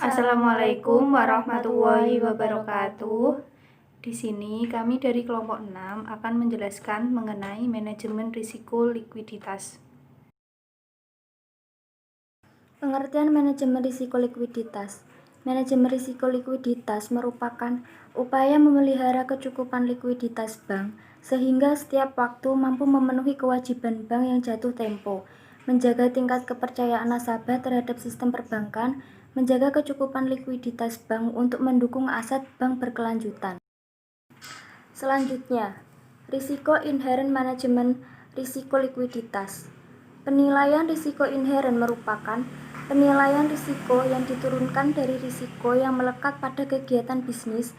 Assalamualaikum warahmatullahi wabarakatuh. Di sini kami dari kelompok 6 akan menjelaskan mengenai manajemen risiko likuiditas. Pengertian manajemen risiko likuiditas. Manajemen risiko likuiditas merupakan upaya memelihara kecukupan likuiditas bank sehingga setiap waktu mampu memenuhi kewajiban bank yang jatuh tempo, menjaga tingkat kepercayaan nasabah terhadap sistem perbankan, menjaga kecukupan likuiditas bank untuk mendukung aset bank berkelanjutan. Selanjutnya, risiko inherent manajemen risiko likuiditas. Penilaian risiko inherent merupakan penilaian risiko yang diturunkan dari risiko yang melekat pada kegiatan bisnis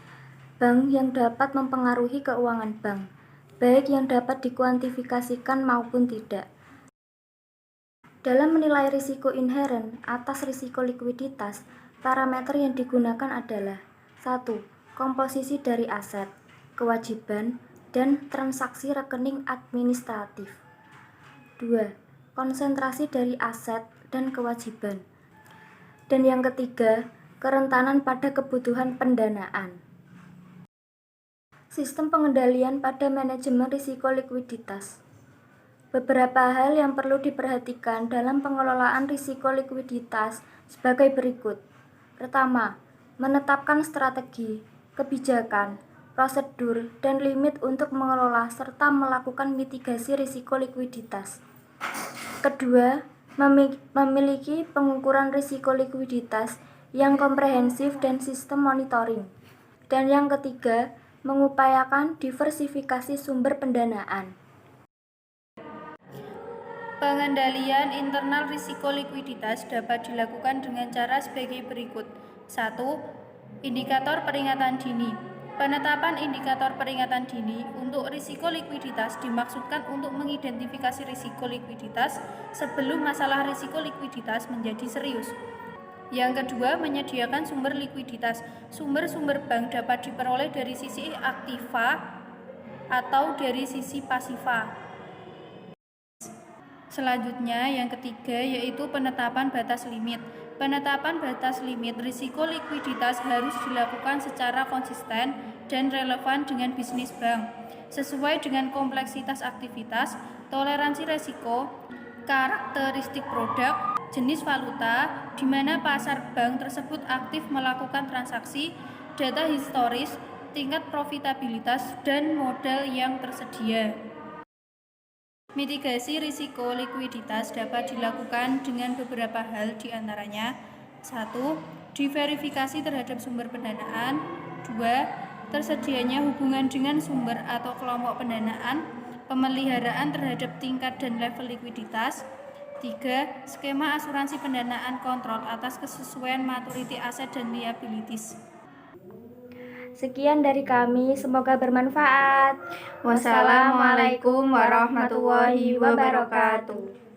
bank yang dapat mempengaruhi keuangan bank, baik yang dapat dikuantifikasikan maupun tidak. Dalam menilai risiko inherent atas risiko likuiditas, parameter yang digunakan adalah 1. Komposisi dari aset, kewajiban, dan transaksi rekening administratif. 2. Konsentrasi dari aset dan kewajiban. Dan yang ketiga, kerentanan pada kebutuhan pendanaan. Sistem pengendalian pada manajemen risiko likuiditas. Beberapa hal yang perlu diperhatikan dalam pengelolaan risiko likuiditas sebagai berikut. Pertama, menetapkan strategi, kebijakan, prosedur, dan limit untuk mengelola serta melakukan mitigasi risiko likuiditas. Kedua, memiliki pengukuran risiko likuiditas yang komprehensif dan sistem monitoring. Dan yang ketiga, mengupayakan diversifikasi sumber pendanaan. Pengendalian internal risiko likuiditas dapat dilakukan dengan cara sebagai berikut. 1. Indikator peringatan dini. Penetapan indikator peringatan dini untuk risiko likuiditas dimaksudkan untuk mengidentifikasi risiko likuiditas sebelum masalah risiko likuiditas menjadi serius. Yang kedua, menyediakan sumber likuiditas. Sumber-sumber bank dapat diperoleh dari sisi aktiva atau dari sisi pasiva. Selanjutnya, yang ketiga yaitu penetapan batas limit. Penetapan batas limit risiko likuiditas harus dilakukan secara konsisten dan relevan dengan bisnis bank, sesuai dengan kompleksitas aktivitas, toleransi risiko, karakteristik produk, jenis valuta, di mana pasar bank tersebut aktif melakukan transaksi, data historis, tingkat profitabilitas, dan modal yang tersedia. Mitigasi risiko likuiditas dapat dilakukan dengan beberapa hal, diantaranya 1. Diverifikasi terhadap sumber pendanaan. 2. Tersedianya hubungan dengan sumber atau kelompok pendanaan. Pemeliharaan terhadap tingkat dan level likuiditas. 3. Skema asuransi pendanaan kontrol atas kesesuaian maturity aset dan liabilities. Sekian dari kami, semoga bermanfaat. Wassalamualaikum warahmatullahi wabarakatuh.